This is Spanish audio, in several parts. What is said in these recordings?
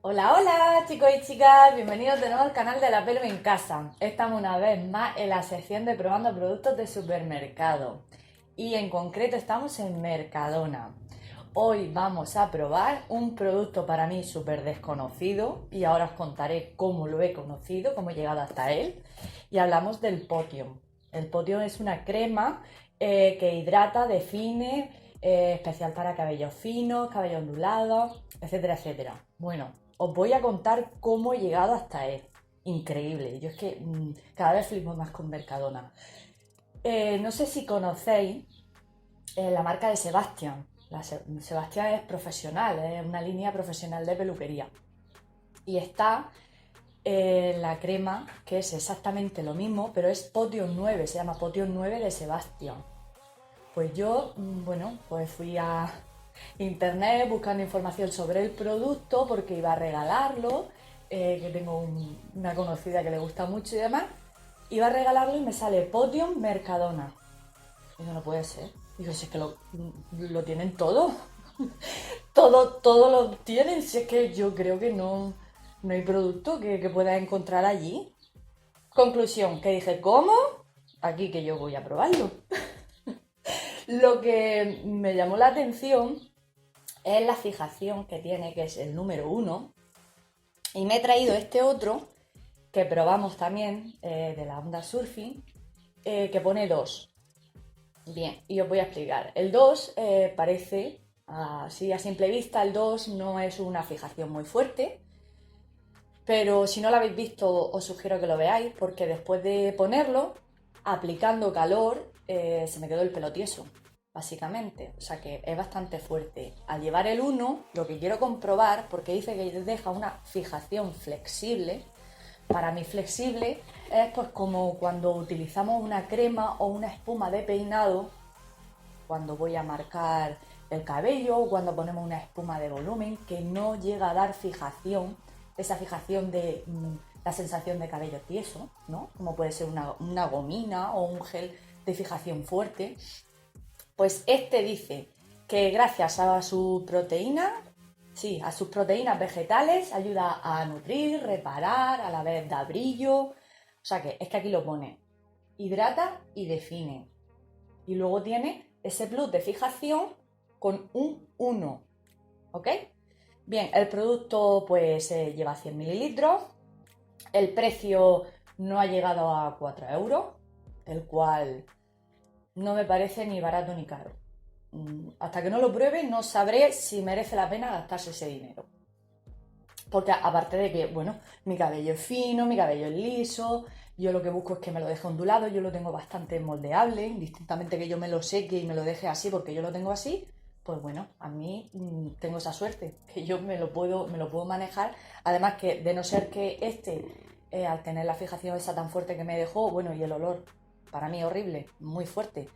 Hola, hola chicos y chicas, bienvenidos de nuevo al canal de La Pelo en Casa. Estamos una vez más en la sección de probando productos de supermercado y en concreto estamos en Mercadona. Hoy vamos a probar un producto para mí súper desconocido y ahora os contaré cómo lo he conocido, cómo he llegado hasta él, y hablamos del Potion. El Potion es una crema que hidrata, define, especial para cabellos finos, cabello ondulado, etcétera, etcétera. Bueno, os voy a contar cómo he llegado hasta él. Increíble. Yo es que cada vez flipo más con Mercadona. No sé si conocéis la marca de Sebastián. Sebastián es profesional, es una línea profesional de peluquería. Y está la crema, que es exactamente lo mismo, pero es Potion 9, se llama Potion 9 de Sebastián. Pues yo, bueno, pues fui a internet buscando información sobre el producto porque iba a regalarlo, que tengo una conocida que le gusta mucho y demás. Iba a regalarlo y me sale Potion Mercadona. Eso no puede ser. Digo, si es que lo tienen todo. Todo lo tienen. Si es que yo creo que no hay producto que puedas encontrar allí. Conclusión, que dije, ¿cómo? Aquí que yo voy a probarlo. Lo que me llamó la atención es la fijación que tiene, que es el número 1. Y me he traído este otro que probamos también de la onda surfing, que pone 2. Bien, y os voy a explicar. El 2 parece, así a simple vista, el 2 no es una fijación muy fuerte, pero si no lo habéis visto os sugiero que lo veáis porque después de ponerlo, aplicando calor, se me quedó el pelo tieso, básicamente. O sea que es bastante fuerte. Al llevar el 1, lo que quiero comprobar, porque dice que deja una fijación flexible, para mí flexible es pues como cuando utilizamos una crema o una espuma de peinado, cuando voy a marcar el cabello o cuando ponemos una espuma de volumen que no llega a dar fijación, esa fijación de la sensación de cabello tieso, ¿no? Como puede ser una gomina o un gel de fijación fuerte. Pues este dice que gracias a su proteína, sí, a sus proteínas vegetales, ayuda a nutrir, reparar, a la vez da brillo. O sea que es que aquí lo pone, hidrata y define. Y luego tiene ese plus de fijación con un 1, ¿ok? Bien, el producto pues lleva 100 mililitros, el precio no ha llegado a 4 euros, el cual no me parece ni barato ni caro. Hasta que no lo pruebe no sabré si merece la pena gastarse ese dinero. Porque aparte de que, bueno, mi cabello es fino, mi cabello es liso, yo lo que busco es que me lo deje ondulado, yo lo tengo bastante moldeable, indistintamente que yo me lo seque y me lo deje así porque yo lo tengo así, pues bueno, a mí tengo esa suerte, que yo me lo puedo manejar. Además que de no ser que al tener la fijación esa tan fuerte que me dejó, bueno, y el olor, para mí horrible, muy fuerte,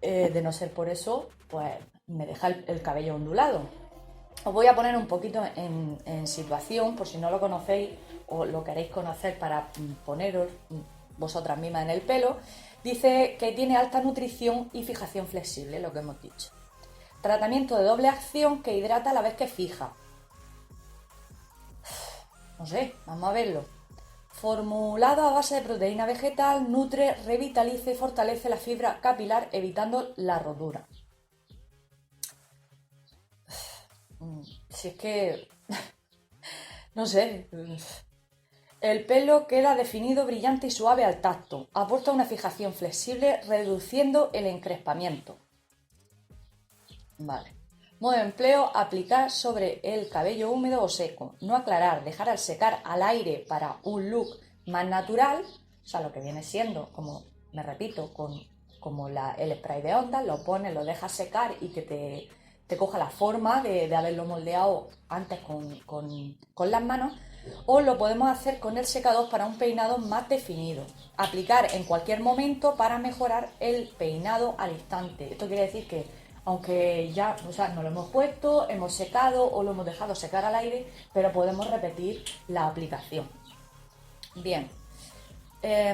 de no ser por eso, pues me deja el cabello ondulado. Os voy a poner un poquito en situación, por si no lo conocéis o lo queréis conocer para poneros vosotras mismas en el pelo. Dice que tiene alta nutrición y fijación flexible, lo que hemos dicho. Tratamiento de doble acción que hidrata a la vez que fija. No sé, vamos a verlo. Formulado a base de proteína vegetal, nutre, revitaliza y fortalece la fibra capilar evitando la rotura. Si es que, no sé, el pelo queda definido, brillante y suave al tacto. Aporta una fijación flexible, reduciendo el encrespamiento. Vale. Modo de empleo, aplicar sobre el cabello húmedo o seco. No aclarar, dejar al secar al aire para un look más natural. O sea, lo que viene siendo, como me repito, como el spray de ondas, lo pones, lo dejas secar y que te coja la forma de haberlo moldeado antes con las manos. O lo podemos hacer con el secador para un peinado más definido. Aplicar en cualquier momento para mejorar el peinado al instante. Esto quiere decir que aunque ya, o sea, no lo hemos puesto, hemos secado o lo hemos dejado secar al aire, pero podemos repetir la aplicación. Bien,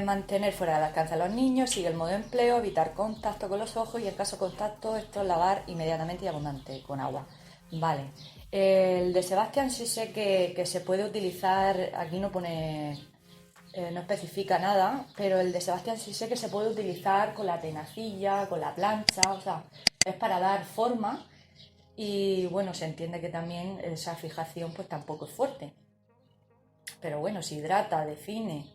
mantener fuera del alcance a los niños, sigue el modo de empleo, evitar contacto con los ojos y en caso de contacto esto es lavar inmediatamente y abundante con agua. Vale, El de Sebastián sí sé que se puede utilizar, aquí no pone, no especifica nada, pero el de Sebastián sí sé que se puede utilizar con la tenacilla, con la plancha, o sea, es para dar forma y bueno, se entiende que también esa fijación pues tampoco es fuerte. Pero bueno, si hidrata, define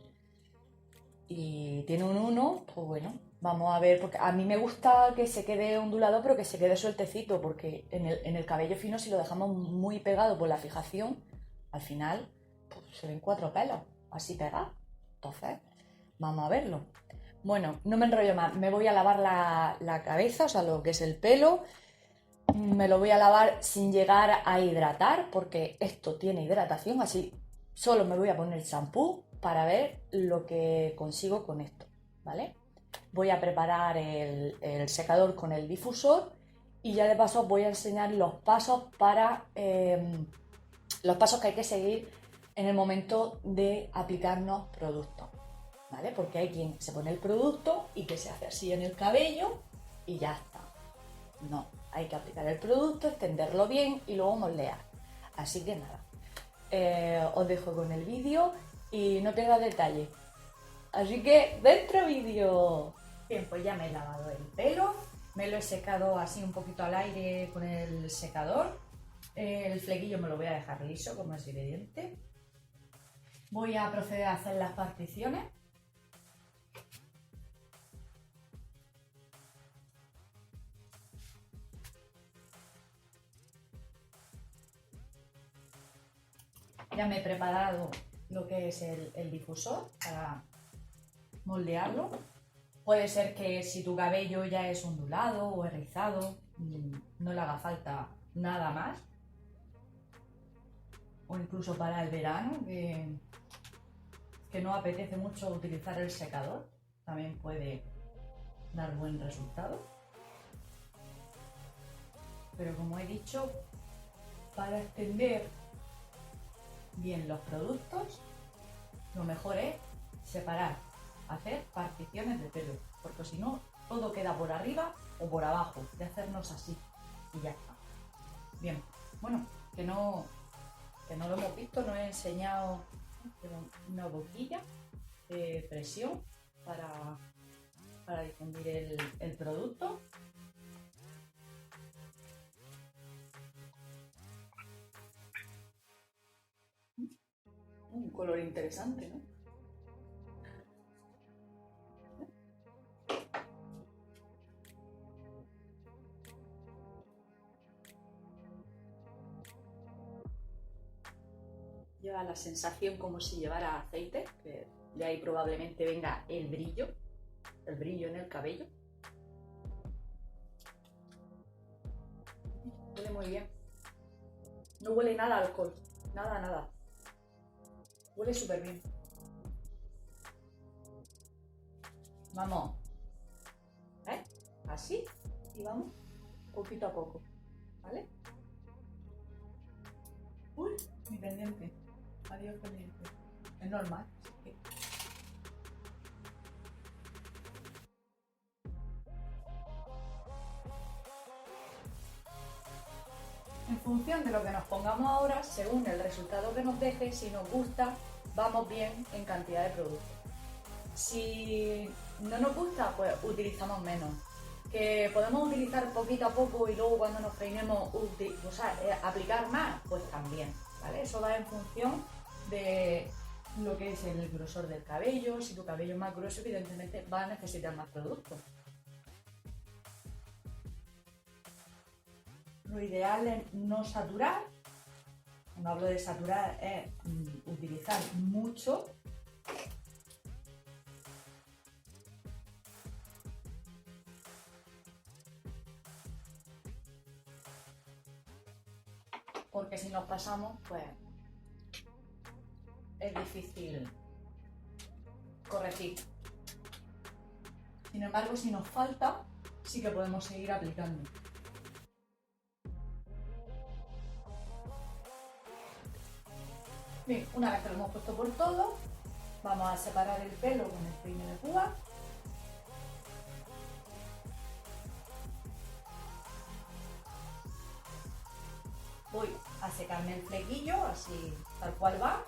y tiene un 1, pues bueno, vamos a ver, porque a mí me gusta que se quede ondulado, pero que se quede sueltecito, porque en el cabello fino, si lo dejamos muy pegado por la fijación, al final pues, se ven 4 pelos así pegados. Entonces, vamos a verlo. Bueno, no me enrollo más, me voy a lavar la cabeza, o sea, lo que es el pelo. Me lo voy a lavar sin llegar a hidratar, porque esto tiene hidratación, así solo me voy a poner champú para ver lo que consigo con esto, ¿vale? Voy a preparar el secador con el difusor y ya de paso os voy a enseñar los pasos para los pasos que hay que seguir en el momento de aplicarnos productos, ¿vale? Porque hay quien se pone el producto y que se hace así en el cabello y ya está. No, hay que aplicar el producto, extenderlo bien y luego moldear. Así que nada, os dejo con el vídeo y no pierdas detalle. Así que, ¡dentro vídeo! Bien, pues ya me he lavado el pelo, me lo he secado así un poquito al aire con el secador. El flequillo me lo voy a dejar liso, como es evidente. Voy a proceder a hacer las particiones. Ya me he preparado lo que es el difusor para moldearlo. Puede ser que si tu cabello ya es ondulado o es rizado, no le haga falta nada más. O incluso para el verano, que no apetece mucho utilizar el secador, también puede dar buen resultado. Pero como he dicho, para extender bien los productos, lo mejor es separar, hacer particiones de pelo, porque si no, todo queda por arriba o por abajo, de hacernos así y ya está. Bien, bueno, que no lo hemos visto, no he enseñado una boquilla de presión para difundir el producto. Un color interesante, ¿no? Lleva la sensación como si llevara aceite, que de ahí probablemente venga el brillo en el cabello. Huele muy bien. No huele nada a alcohol, nada. Huele súper bien. Vamos, ¿eh? Así, y vamos poquito a poco, ¿vale? Uy, mi pendiente. Adiós pendiente. Es normal. Sí. En función de lo que nos pongamos ahora, según el resultado que nos deje, si nos gusta, vamos bien en cantidad de productos. Si no nos gusta, pues utilizamos menos. Que podemos utilizar poquito a poco y luego cuando nos peinemos aplicar más, pues también, ¿vale? Eso va en función de lo que es el grosor del cabello. Si tu cabello es más grueso, evidentemente va a necesitar más productos. Lo ideal es no saturar. Cuando hablo de saturar es utilizar mucho. Porque si nos pasamos, pues es difícil corregir. Sin embargo, si nos falta, sí que podemos seguir aplicando. Bien, una vez que lo hemos puesto por todo, vamos a separar el pelo con el peine de púa. Voy a secarme el flequillo, así tal cual va.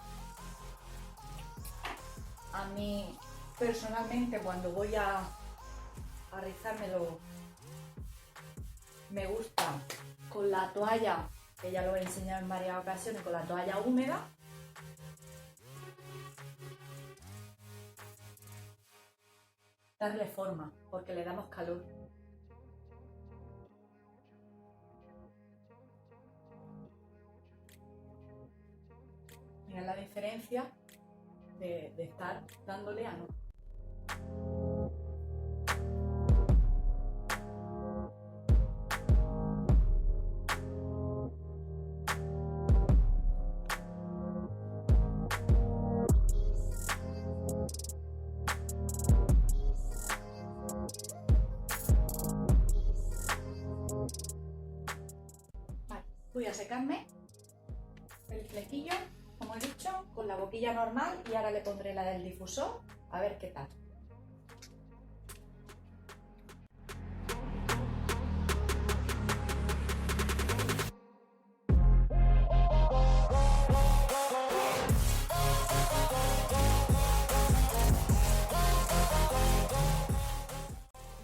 A mí, personalmente, cuando voy a rizármelo, me gusta con la toalla, que ya lo he enseñado en varias ocasiones, con la toalla húmeda. Darle forma, porque le damos calor. Mira la diferencia de estar dándole a no. Vale, voy a secarme el flequillo, como he dicho, con la boquilla normal, y ahora le pondré la del difusor, a ver qué tal.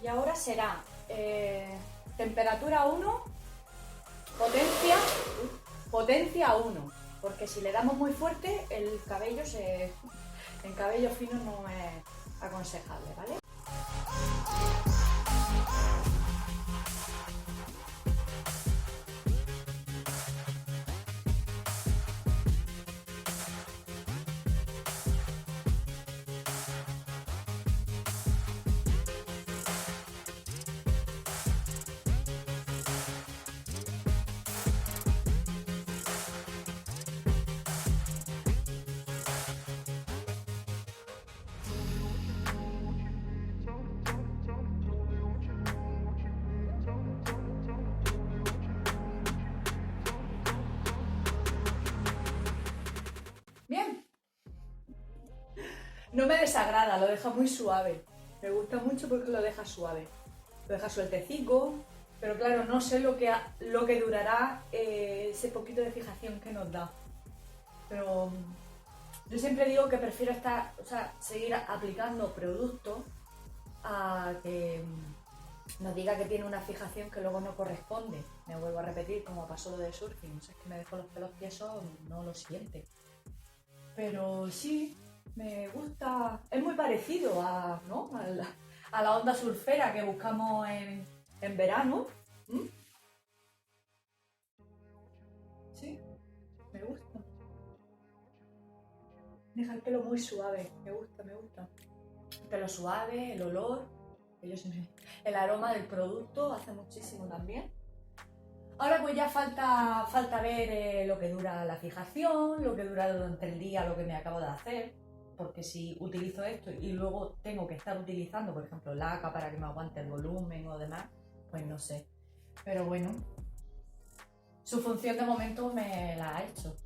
Y ahora será temperatura 1, potencia 1, porque si le damos muy fuerte, el cabello fino no es aconsejable, ¿vale? Bien, no me desagrada, lo deja muy suave. Me gusta mucho porque lo deja suave. Lo deja sueltecico, pero claro, no sé lo que durará ese poquito de fijación que nos da. Pero yo siempre digo que prefiero seguir aplicando productos a que nos diga que tiene una fijación que luego no corresponde. Me vuelvo a repetir, como pasó lo de surfing. O sea, es que me dejo los pelos tiesos, no lo siente. Pero sí, me gusta. Es muy parecido ¿no? a la onda surfera que buscamos en verano. ¿Mm? Sí, me gusta. Deja el pelo muy suave, me gusta, me gusta. El pelo suave, el olor, el aroma del producto hace muchísimo también. Ahora pues ya falta ver lo que dura la fijación, lo que dura durante el día, lo que me acabo de hacer. Porque si utilizo esto y luego tengo que estar utilizando, por ejemplo, laca para que me aguante el volumen o demás, pues no sé. Pero bueno, su función de momento me la ha hecho.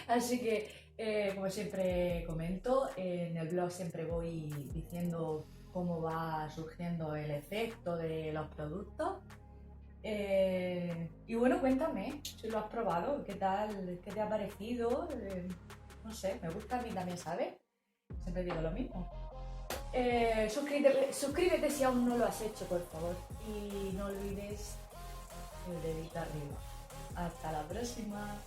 Así que, como siempre comento, en el blog siempre voy diciendo cómo va surgiendo el efecto de los productos. Y bueno, cuéntame si lo has probado, qué tal, qué te ha parecido. No sé, me gusta a mí también, ¿sabes? Siempre digo lo mismo. Suscríbete si aún no lo has hecho, por favor. Y no olvides el dedito arriba. Hasta la próxima.